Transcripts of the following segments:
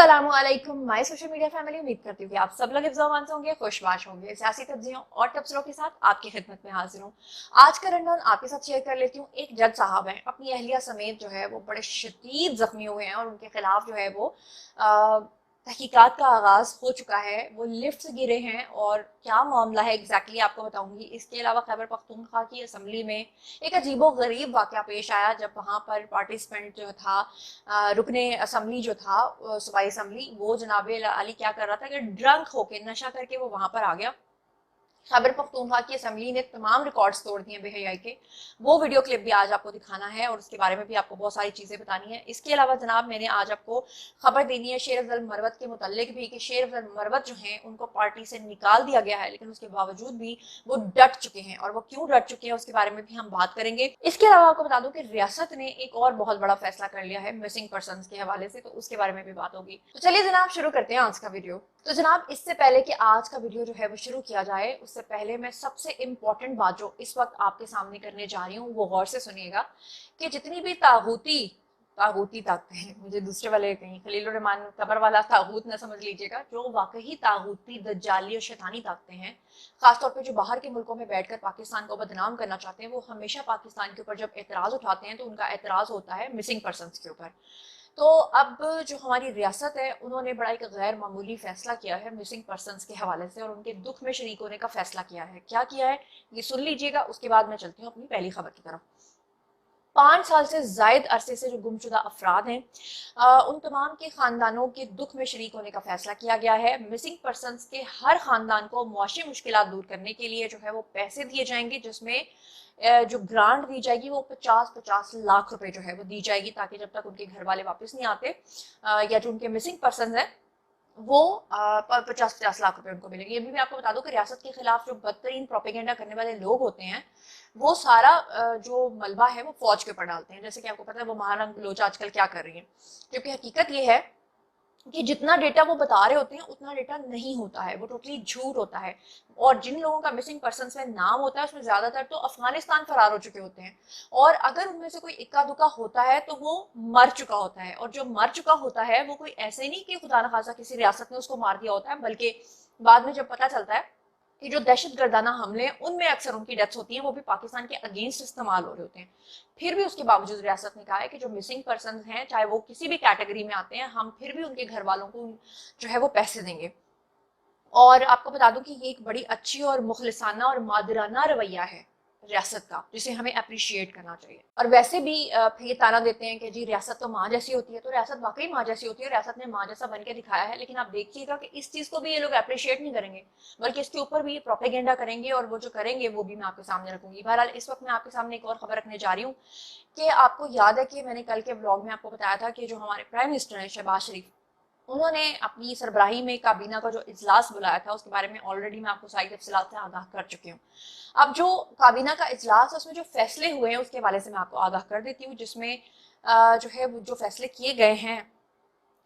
अस्सलामुअलैकुम my social media family. उम्मीद करती हूँ कि आप सब लोग हिफ्ज़-ओ-अमान से होंगे, खुशबाश होंगे। सियासी तब्दीलियों और तबसरों के साथ आपकी खिदमत में हाजिर हूँ। आज का रनडाउन आपके साथ शेयर कर लेती हूँ। एक जज साहब हैं, अपनी अहलिया समेत जो है वो बड़े शदीद जख्मी हुए हैं और उनके खिलाफ जो है वो तहकीकात का आगाज हो चुका है। वो लिफ्ट से गिरे हैं और क्या मामला है एग्जैक्टली आपको बताऊंगी। इसके अलावा खैबर पख्तूनख्वा की असम्बली में एक अजीबो गरीब वाक़या पेश आया जब वहाँ पर पार्टिसिपेंट जो था, रुकने असम्बली जो था, सूबाई असम्बली, वो जनाब अली क्या कर रहा था कि ड्रंक होके नशा करके वो वहां पर आ गया। खैबर पख्तूनख्वा की असम्बली ने तमाम रिकॉर्ड्स तोड़ दिए बेहयाई के। वो वीडियो क्लिप भी आज आपको दिखाना है और उसके बारे में भी आपको बहुत सारी चीजें बतानी है। इसके अलावा जनाब मैंने आज आपको खबर देनी है शेर अफजल मरवत के मुतालिक भी कि शेर अफजल मरवत जो हैं उनको पार्टी से निकाल दिया गया है, लेकिन उसके बावजूद भी वो डट चुके हैं और वो क्यों डट चुके हैं उसके बारे में भी हम बात करेंगे। इसके अलावा आपको बता दूं कि रियासत ने एक और बहुत बड़ा फैसला कर लिया है मिसिंग पर्सन के हवाले से, तो उसके बारे में भी बात होगी। तो चलिए जनाब शुरू करते हैं आज का वीडियो। तो जनाब इससे पहले कि आज का वीडियो जो है वो शुरू किया जाए, उससे पहले मैं सबसे इम्पोर्टेंट बात जो इस वक्त आपके सामने करने जा रही हूँ वो गौर से सुनिएगा कि जितनी भी तागूती तागूती ताकतें हैं, मुझे दूसरे वाले कहीं खलील रहमान कबर वाला तागूत ना समझ लीजिएगा, जो वाकई तागूती दज्जाली और शैतानी ताकतें हैं, खासतौर पे जो बाहर के मुल्कों में बैठकर पाकिस्तान को बदनाम करना चाहते हैं, वो हमेशा पाकिस्तान के ऊपर जब एतराज उठाते हैं तो उनका एतराज होता है मिसिंग पर्सन के ऊपर। तो अब जो हमारी रियासत है उन्होंने बड़ा एक गैर मामूली फैसला किया है मिसिंग पर्सनस के हवाले से और उनके दुख में शरीक होने का फैसला किया है। क्या किया है ये सुन लीजिएगा, उसके बाद मैं चलती हूँ अपनी पहली खबर की तरफ। 5 साल से जायद अरसे से जो गुमशुदा अफराद हैं, उन तमाम के खानदानों के दुख में शरीक होने का फैसला किया गया है। मिसिंग पर्सनस के हर खानदान को मुआशी मुश्किलात दूर करने के लिए जो है वो पैसे दिए जाएंगे, जिसमें जो ग्रांट दी जाएगी वो 50-50 लाख रुपए जो है वो दी जाएगी, ताकि जब तक उनके घर वाले वापस नहीं आते या जो उनके मिसिंग पर्सन है वो 50-50 लाख रुपए उनको मिलेंगे। ये भी मैं आपको बता दूं कि रियासत के खिलाफ जो बदतरीन प्रोपेगेंडा करने वाले लोग होते हैं वो सारा जो मलबा है वो फौज के ऊपर डालते हैं। जैसे कि आपको पता है वो महारंग लोच आजकल क्या कर रही है, क्योंकि हकीकत ये है कि जितना डेटा वो बता रहे होते हैं उतना डेटा नहीं होता है, वो टोटली झूठ होता है। और जिन लोगों का मिसिंग पर्सन में नाम होता है उसमें ज्यादातर तो अफगानिस्तान फरार हो चुके होते हैं, और अगर उनमें से कोई इक्का दुक्का होता है तो वो मर चुका होता है। और जो मर चुका होता है वो कोई ऐसे नहीं कि खुदा न खासा किसी रियासत ने उसको मार दिया होता है, बल्कि बाद में जब पता चलता है कि जो दहशत गर्दाना हमले हैं उनमें अक्सर उनकी डेथ्स होती हैं, वो भी पाकिस्तान के अगेंस्ट इस्तेमाल हो रहे होते हैं। फिर भी उसके बावजूद रियासत ने कहा है कि जो मिसिंग पर्सन हैं चाहे वो किसी भी कैटेगरी में आते हैं, हम फिर भी उनके घर वालों को जो है वो पैसे देंगे। और आपको बता दूं कि ये एक बड़ी अच्छी और मुखलिसाना और मादराना रवैया है रियासत का, जिसे हमें अप्रिशिएट करना चाहिए। और वैसे भी फिर ये ताना देते हैं कि जी रियासत तो माँ जैसी होती है, तो रियासत वाकई माँ जैसी होती है, रियासत ने माँ जैसा बन के दिखाया है। लेकिन आप देखिएगा कि इस चीज को भी ये लोग अप्रिशिएट नहीं करेंगे, बल्कि इसके ऊपर भी प्रोपेगेंडा करेंगे, और वो जो करेंगे वो भी मैं आपके सामने रखूंगी। बहरहाल इस वक्त मैं आपके सामने एक और खबर रखने जा रही हूँ कि आपको याद है कि मैंने कल के ब्लॉग में आपको बताया था कि जो हमारे प्राइम मिनिस्टर हैं शहबाज शरीफ, उन्होंने अपनी सरबराही में काबीना का जो इजलास बुलाया था उसके बारे में ऑलरेडी मैं आपको सारी तफसीलात से आगाह कर चुकी हूँ। अब जो काबीना का इजलास है उसमें जो फैसले हुए हैं उसके हवाले से मैं आपको आगाह कर देती हूँ, जिसमें जो है जो फैसले किए गए हैं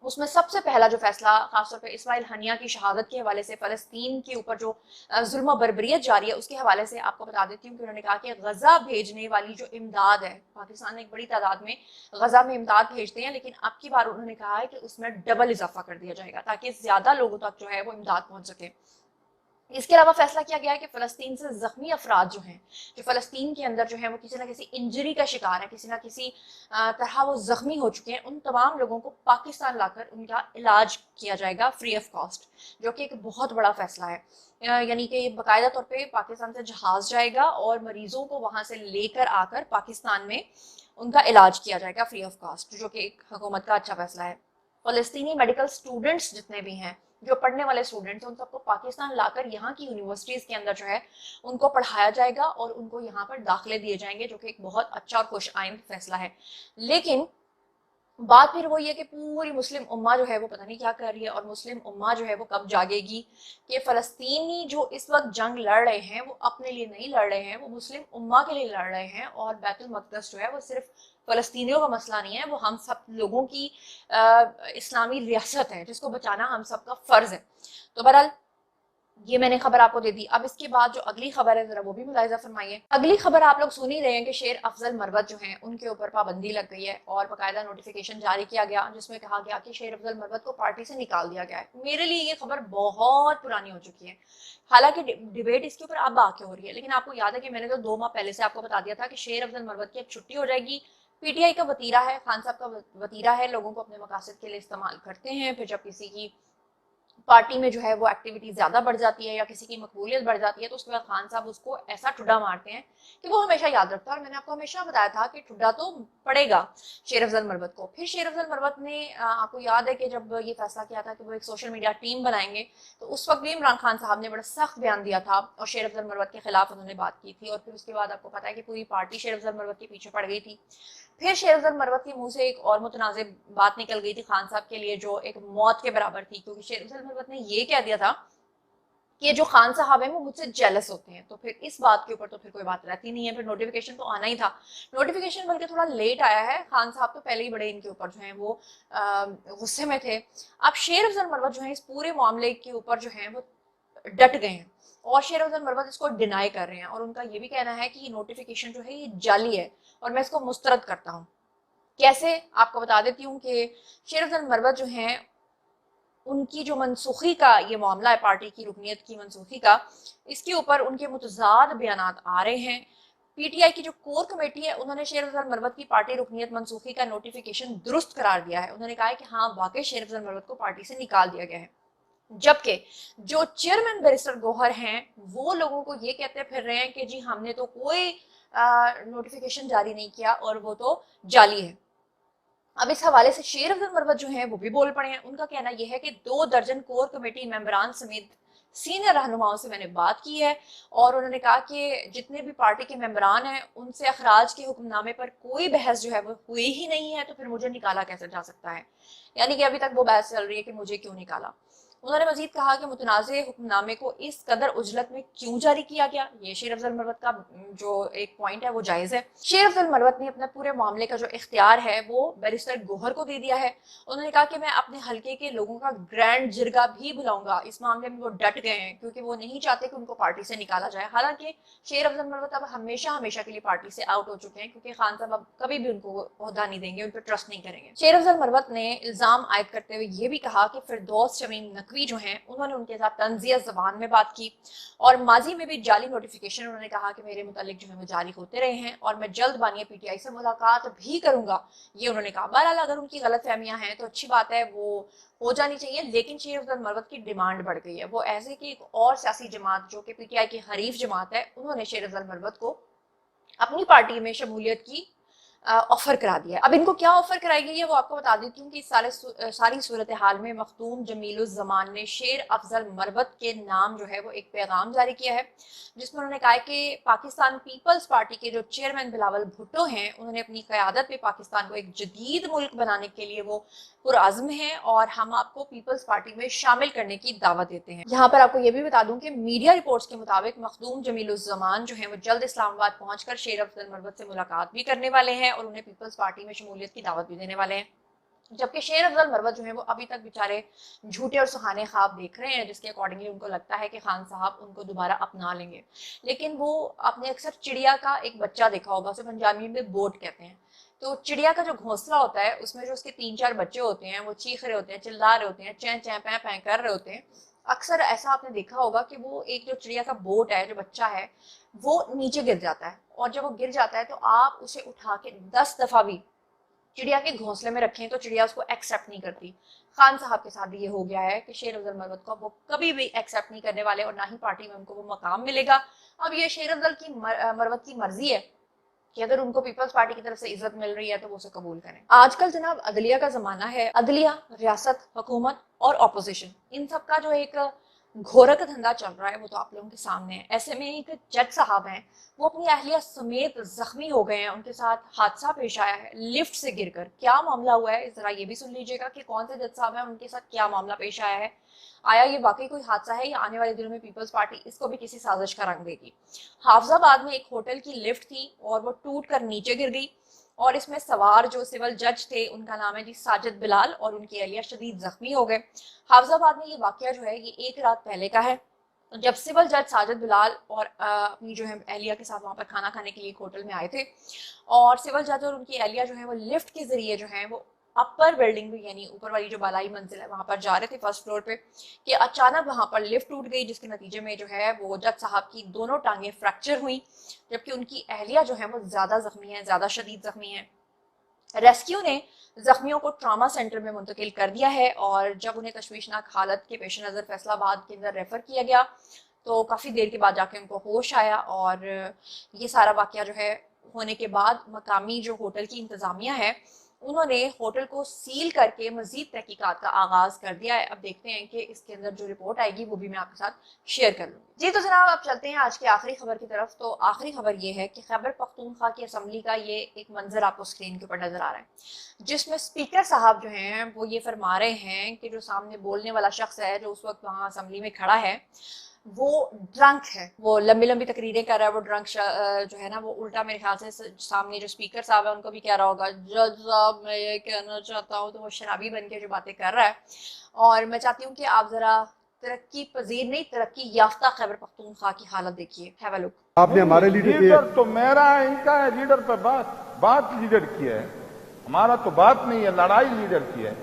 उसमें सबसे पहला जो फैसला खासतौर पे इस्माइल हनिया की शहादत के हवाले से, फलस्तीन के ऊपर जो जुल्म बर्बरियत जारी है उसके हवाले से आपको बता देती हूँ कि उन्होंने कहा कि गजा भेजने वाली जो इमदाद है, पाकिस्तान ने एक बड़ी तादाद में गजा में इमदाद भेजते हैं, लेकिन अब की बार उन्होंने कहा है कि उसमें डबल इजाफा कर दिया जाएगा ताकि ज्यादा लोगों तक जो है वो इमदाद पहुंच सके। इसके अलावा फैसला किया गया है कि फलस्तीन से जख्मी अफराद जो हैं, जो फलस्तीन के अंदर जो है वो किसी ना किसी इंजरी का शिकार है, किसी ना किसी तरह वो जख्मी हो चुके हैं, उन तमाम लोगों को पाकिस्तान लाकर उनका इलाज किया जाएगा फ्री ऑफ कॉस्ट, जो कि एक बहुत बड़ा फैसला है। यानी कि बाकायदा तौर पे पाकिस्तान से जहाज जाएगा और मरीजों को वहां से लेकर आकर पाकिस्तान में उनका इलाज किया जाएगा फ्री ऑफ कॉस्ट, जो कि एक हुकूमत का अच्छा फैसला है। फलस्तीनी मेडिकल स्टूडेंट्स जितने भी हैं, जो पढ़ने वाले स्टूडेंट्स हैं, उन सबको पाकिस्तान लाकर यहाँ की यूनिवर्सिटीज के अंदर जो है उनको पढ़ाया जाएगा और उनको यहाँ पर दाखिले दिए जाएंगे, जो कि एक बहुत अच्छा और खुश आइंद फैसला है। लेकिन बात फिर वही है कि पूरी मुस्लिम उम्मा जो है वो पता नहीं क्या कर रही है, और मुस्लिम उम्मा जो है वो कब जागेगी कि फलस्तीनी जो इस वक्त जंग लड़ रहे हैं वो अपने लिए नहीं लड़ रहे हैं, वो मुस्लिम उम्मा के लिए लड़ रहे हैं। और बैतुल मक़दस जो है वो सिर्फ फलस्तीनियों का मसला नहीं है, वो हम सब लोगों की इस्लामी रियासत है जिसको बचाना हम सबका फर्ज है। तो बहरहाल ये मैंने खबर आपको दे दी। अब इसके बाद जो अगली खबर है जरा वो भी मुलाहिजा फरमाइए। अगली खबर आप लोग सुन ही रहे हैं कि शेर अफजल मरवत जो हैं उनके ऊपर पाबंदी लग गई है और बाकायदा नोटिफिकेशन जारी किया गया जिसमें कहा गया कि शेर अफजल मरवत को पार्टी से निकाल दिया गया है। मेरे लिए ये खबर बहुत पुरानी हो चुकी है, हालांकि डिबेट इसके ऊपर अब आके हो रही है, लेकिन आपको याद है कि मैंने तो 2 माह पहले से आपको बता दिया था कि शेर अफजल मरवत की अब छुट्टी हो जाएगी। पीटीआई का वतीरा है, खान साहब का वतीरा है, लोगों को अपने मकासद के लिए इस्तेमाल करते हैं। फिर जब किसी की पार्टी में जो है वो एक्टिविटी ज्यादा बढ़ जाती है या किसी की मकबूलियत बढ़ जाती है तो उसके बाद खान साहब उसको ऐसा ठुड्डा मारते हैं कि वो हमेशा याद रखता है। और मैंने आपको हमेशा बताया था कि ठुड्डा तो पड़ेगा शेर अफजल मरवत को। फिर शेर अफजल मरवत ने आपको याद है कि जब ये फैसला किया था कि वो एक सोशल मीडिया टीम बनाएंगे तो उस वक्त भी इमरान खान साहब ने बड़ा सख्त बयान दिया था और शेर अफजल मरवत के खिलाफ उन्होंने बात की थी। और फिर उसके बाद आपको पता है कि पूरी पार्टी शेर अफजल मरवत के पीछे पड़ गई थी। फिर शेर अफजल मरवत के मुंह से एक और मुतनाज़िब बात निकल गई थी खान साहब के लिए जो एक मौत के बराबर थी, क्योंकि शेर अफजल मरवत ने ये कह दिया था कि ये जो खान साहब हैं वो मुझसे जेलस होते हैं। तो फिर इस बात के ऊपर तो फिर कोई बात रहती नहीं है, फिर नोटिफिकेशन तो आना ही था। नोटिफिकेशन बल्कि थोड़ा लेट आया है, खान साहब तो पहले ही बड़े इनके ऊपर जो है वो गुस्से में थे। अब शेर अफजल मरवत जो है इस पूरे मामले के ऊपर जो है वो डट गए हैं और शेर अफजल मरवत इसको डिनाई कर रहे हैं और उनका ये भी कहना है कि ये नोटिफिकेशन जो है ये जाली है और मैं इसको मुस्तरद करता हूँ। कैसे, आपको बता देती हूँ कि शेर अफजल मरवत जो हैं उनकी जो मनसूखी का ये मामला है, पार्टी की रुकनीत की मनसूखी का, इसके ऊपर उनके मुतजाद बयान आ रहे हैं। पीटीआई की जो कोर कमेटी है उन्होंने शेर अफजल मरवत की पार्टी रुकनीत मनसूखी का नोटिफिकेशन दुरुस्त करार दिया है। उन्होंने कहा है कि हाँ वाकई शेर अफजल मरवत को पार्टी से निकाल दिया गया है। जबकि जो चेयरमैन बैरिस्टर गौहर हैं वो लोगों को ये कहते फिर रहे हैं कि जी हमने तो कोई नोटिफिकेशन जारी नहीं किया और वो तो जाली है। अब इस हवाले से शेर अफजल मरवत जो हैं वो भी बोल पड़े हैं। उनका कहना यह है कि 2 दर्जन कोर कमेटी मेंबरान समेत सीनियर रहनुमाओं से मैंने बात की है और उन्होंने कहा कि जितने भी पार्टी के मेंबरान हैं उनसे अखराज के हुक्मनामे पर कोई बहस जो है वो हुई ही नहीं है, तो फिर मुझे निकाला कैसे जा सकता है। यानी कि अभी तक वो बहस चल रही है कि मुझे क्यों निकाला। उन्होंने मजीद कहा कि मुतनाज़े हुक्मनामे को इस कदर उजलत में क्यों जारी किया गया, ये शेर अफजल मरवत का जो एक पॉइंट है वो जायज़ है। शेर अफजल मरवत ने अपने पूरे मामले का जो इख्तियार है वो बैरिस्टर गोहर को दे दिया है। उन्होंने कहा कि मैं अपने हल्के के लोगों का ग्रैंड जिरगा भी बुलाऊंगा। इस मामले में वो डट गए हैं क्योंकि वो नहीं चाहते कि उनको पार्टी से निकाला जाए। हालांकि शेर अफजल मरवत अब हमेशा हमेशा के लिए पार्टी से आउट हो चुके हैं क्योंकि खान साहब अब कभी भी उनको ओहदा नहीं देंगे, उन पर ट्रस्ट नहीं करेंगे। शेर अफजल मरवत ने इल्जाम आयद करते हुए ये भी कहा कि फिरदौस शमीम नकवी जो हैं उन्होंने उनके साथ तंजिया जबान में बात की और माजी में भी जाली नोटिफिकेशन उन्होंने कहा कि मेरे मुतालिक जो है वो जारी होते रहे हैं और मैं जल्द बानिया पीटीआई से मुलाकात भी करूंगा, ये उन्होंने कहा। बहरहाल अगर उनकी गलत फहमियां हैं तो अच्छी बात है, वो हो जानी चाहिए, लेकिन शेर अफजल मरवत की डिमांड बढ़ गई है। वो ऐसे कि एक और सियासी जमात जो कि पीटीआई की हरीफ जमात है उन्होंने शेर अफजल मरवत को अपनी पार्टी में शमूलियत की ऑफर करा दिया। अब इनको क्या ऑफर कराई गई है वो आपको बता देती हूँ कि सारी सूरत हाल में मखदूम जमीलुज़्ज़मान ने शेर अफजल मरवत के नाम जो है वो एक पैगाम जारी किया है जिसमें उन्होंने कहा है कि पाकिस्तान पीपल्स पार्टी के जो चेयरमैन बिलावल भुट्टो हैं उन्होंने अपनी क़यादत में पाकिस्तान को एक जदीद मुल्क बनाने के लिए वो पुरआज़्म हैं और हम आपको पीपल्स पार्टी में शामिल करने की दावत देते हैं। यहाँ पर आपको ये भी बता दूं कि मीडिया रिपोर्ट्स के मुताबिक मखदूम जमीलुज़्ज़मान जो है वो जल्द इस्लामाबाद पहुंचकर शेर अफजल मरवत से मुलाकात भी करने वाले हैं और उन्हें पीपल्स पार्टी में शमूलियत की दावत भी देने वाले हैं। जबकि शेर अफजल मरवत जो है वो अभी तक बेचारे झूठे और सुहाने ख्वाब देख रहे हैं जिसके अकॉर्डिंगली उनको लगता है कि खान साहब उनको दोबारा अपना लेंगे। लेकिन वो आपने अक्सर चिड़िया का एक बच्चा देखा होगा, उसे पंजाबी में बोट कहते हैं। तो चिड़िया का जो घोंसला होता है उसमें जो उसके 3-4 बच्चे होते हैं वो चीख रहे होते हैं, चिल्ला रहे होते हैं, चैं चैं पैं पैं कर रहे होते हैं। अक्सर ऐसा आपने देखा होगा कि वो एक जो चिड़िया का बोट है, जो बच्चा है, वो नीचे गिर जाता है और जब वो गिर जाता है तो आप उसे उठा के 10 दफा भी चिड़िया के घोंसले में रखें तो चिड़िया उसको एक्सेप्ट नहीं करती। खान साहब के साथ भी ये हो गया है कि शेर अफजल मरवत को वो कभी भी एक्सेप्ट नहीं करने वाले और ना ही पार्टी में उनको वो मकाम मिलेगा। अब ये शेर अफजल की मरवत की मर्जी है कि अगर उनको पीपल्स पार्टी की तरफ से इज्जत मिल रही है तो वो उसे कबूल करें। आजकल जनाब अदलिया का जमाना है। अदलिया, रियासत, हुकूमत और ऑपोजिशन, इन सब का जो एक घोरक धंधा चल रहा है वो तो आप लोगों के सामने है। ऐसे में एक जज साहब हैं वो अपनी अहलिया समेत जख्मी हो गए हैं, उनके साथ हादसा पेश आया है लिफ्ट से गिरकर। क्या मामला हुआ है जरा ये भी सुन लीजिएगा कि कौन से जज साहब हैं, उनके साथ क्या मामला पेश आया है। आया ये वाकई कोई हादसा है या आने वाले दिनों में पीपल्स पार्टी इसको भी किसी साजिश का रंग देगी। हाफजाबाद में एक होटल की लिफ्ट थी और वो टूट कर नीचे गिर गई और इसमें सवार जो सिविल जज थे उनका नाम है जी साजिद बिलाल और उनकी अहलिया शदीद जख्मी हो गए। हाफजाबाद में ये वाकया जो है ये एक रात पहले का है। तो जब सिविल जज साजिद बिलाल और अपनी जो है एहलिया के साथ वहाँ पर खाना खाने के लिए एक होटल में आए थे, और सिविल जज और उनकी एहलिया जो है वो लिफ्ट के जरिए जो है वो अपर बिल्डिंग में, यानी ऊपर वाली जो बालाई मंजिल है वहाँ पर जा रहे थे फर्स्ट फ्लोर पे, कि अचानक वहाँ पर लिफ्ट टूट गई, जिसके नतीजे में जो है वो जज साहब की दोनों टांगें फ्रैक्चर हुई, जबकि उनकी एहलिया जो है वो ज़्यादा जख्मी है, ज़्यादा शदीद जख्मी है। रेस्क्यू ने जख्मियों को ट्रामा सेंटर में मुंतकिल कर दिया है, और जब उन्हें तशवीशनाक हालत के पेश नज़र फैसलाबाद के अंदर रेफर किया गया तो काफ़ी देर के बाद जाके उनको होश आया, और ये सारा वाकया जो है होने के बाद मकामी जो होटल की इंतज़ामिया है उन्होंने होटल को सील करके मजीद तहकीकात का आगाज कर दिया है। अब देखते हैं कि इसके अंदर जो रिपोर्ट आएगी वो भी मैं आपके साथ शेयर कर लूँगी। जी तो जनाब, अब चलते हैं आज की आखिरी खबर की तरफ। तो आखिरी खबर ये है कि खैबर पख्तूनख्वा की असम्बली का ये एक मंजर आपको स्क्रीन के ऊपर नजर आ रहा है, जिसमें स्पीकर साहब जो हैं वो ये फरमा रहे हैं कि जो सामने बोलने वाला शख्स है जो उस वक्त वहाँ असम्बली में खड़ा है वो ड्रंक है, वो लंबी लंबी तकरीरें कर रहा है, वो ड्रंक जो है ना वो उल्टा मेरे ख्याल से सामने जो स्पीकर साहब है उनको भी कह रहा होगा जज साहब मैं ये कहना चाहता हूँ, तो वो शराबी बन के जो बातें कर रहा है। और मैं चाहती हूँ कि आप जरा तरक्की पजीर नहीं, तरक्की याफ्ता खैबर पख्तूनख्वा की हालत देखिए। Have a look. आपने हमारे लीडर तो मेरा है, इनका है लीडर पे बात लीडर की है, हमारा तो बात नहीं है, लड़ाई लीडर की है।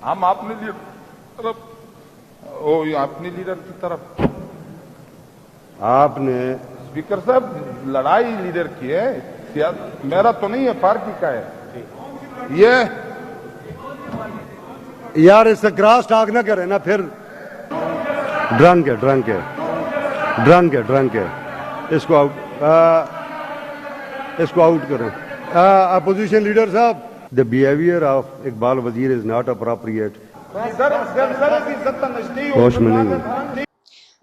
हम अपने अपने लीडर की तरफ आपने स्पीकर साहब लड़ाई लीडर की है, मेरा तो नहीं है, पार्टी का है ये। यार इससे क्रॉस टॉक ना करें ना, फिर ड्रंक है ड्रंक है ड्रंक है ड्रंक है, इसको आउट करें। अपोजिशन लीडर साहब, द बिहेवियर ऑफ इकबाल वजीर इज नॉट अप्रोप्रिएट। होश में नहीं है।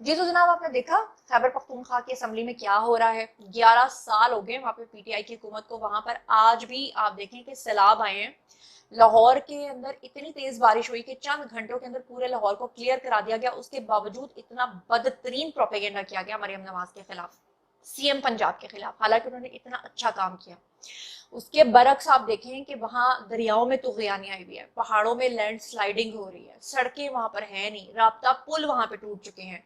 जी तो जनाब, आपने देखा खैबर पख्तूनख्वा की असम्बली में क्या हो रहा है। 11 साल हो गए वहाँ पे पीटीआई की हुकूमत को, वहां पर आज भी आप देखें कि सैलाब आए हैं। लाहौर के अंदर इतनी तेज बारिश हुई कि चंद घंटों के अंदर पूरे लाहौर को क्लियर करा दिया गया। उसके बावजूद इतना बदतरीन प्रोपेगेंडा किया गया मरियम नवाज के खिलाफ, सीएम पंजाब के खिलाफ, हालांकि उन्होंने इतना अच्छा काम किया। उसके बरक्स आप देखें कि वहां दरियाओं में तुगयानी आई हुई है, पहाड़ों में लैंड स्लाइडिंग हो रही है, सड़कें वहां पर है नहीं, राब्ता पुल वहां पे टूट चुके हैं,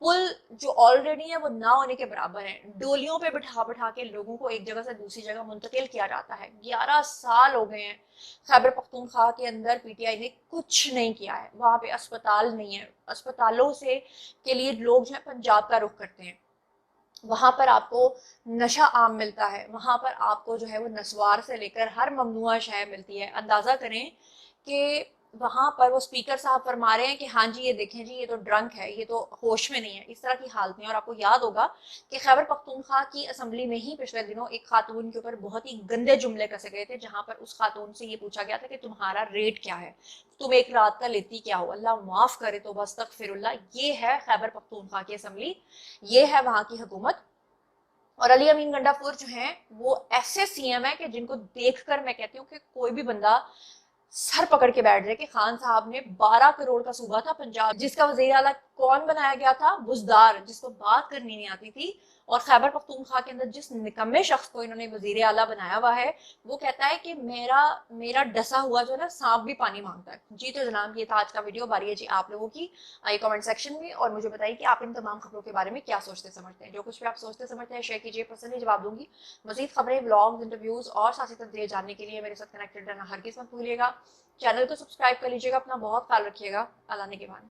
पुल जो ऑलरेडी है वो ना होने के बराबर है, डोलियों पे बिठा बिठा के लोगों को एक जगह से दूसरी जगह मुंतकिल किया जाता है। 11 साल हो गए हैं खैबर पख्तूनख्वा के अंदर पीटीआई ने कुछ नहीं किया है। वहां पे अस्पताल नहीं है, अस्पतालों से के लिए लोग जो है पंजाब का रुख करते हैं। वहां पर आपको नशा आम मिलता है, वहां पर आपको जो है वो नस्वार से लेकर हर ममनुआ शय मिलती है। अंदाजा करें कि वहां पर वो स्पीकर साहब फरमा रहे हैं कि हाँ जी ये देखें जी ये तो ड्रंक है, ये तो होश में नहीं है, इस तरह की हालत में। और आपको याद होगा कि खैबर पख्तूनख्वा की असम्बली में ही पिछले दिनों एक खातून के ऊपर बहुत ही गंदे जुमले कसे गए थे, जहां पर उस खातून से ये पूछा गया था कि तुम्हारा रेट क्या है, तुम एक रात का लेती क्या हो, अल्लाह माफ करे तो बस तकफिरुल्लाह। ये है खैबर पख्तूनख्वा की असम्बली, ये है वहां की हुकूमत। और अली अमीन गंडापुर जो हैं वो ऐसे सीएम है कि जिनको देखकर मैं कहती हूँ कि कोई भी बंदा सर पकड़ के बैठ जाए कि खान साहब ने 12 करोड़ का सूबा था पंजाब, जिसका वजीर आला कौन बनाया गया था, बुजदार, जिसको बात करनी नहीं आती थी। और खैबर पख्तूनख्वा के अंदर जिस निकम्मे शख्स को इन्होंने वजीर आला बनाया हुआ है वो कहता है कि मेरा मेरा डसा हुआ जो है ना सांप भी पानी मांगता है। जी तो जनाब, ये था आज का वीडियो। बारी है जी आप लोगों की, आइए कमेंट सेक्शन में और मुझे बताइए कि आप इन तमाम खबरों के बारे में क्या सोचते समझते हैं। जो कुछ भी आप सोचते समझते हैं शेयर कीजिए, पर्सनली जवाब दूंगी। मजीद खबरें, ब्लॉग्स, इंटरव्यूज और साथ तस्वीरें जानने के लिए मेरे साथ कनेक्टेड रहना हरगिज मत भूलिएगा। चैनल को सब्सक्राइब कर लीजिएगा। अपना बहुत ख्याल रखिएगा। अल्लाह ने के बाद।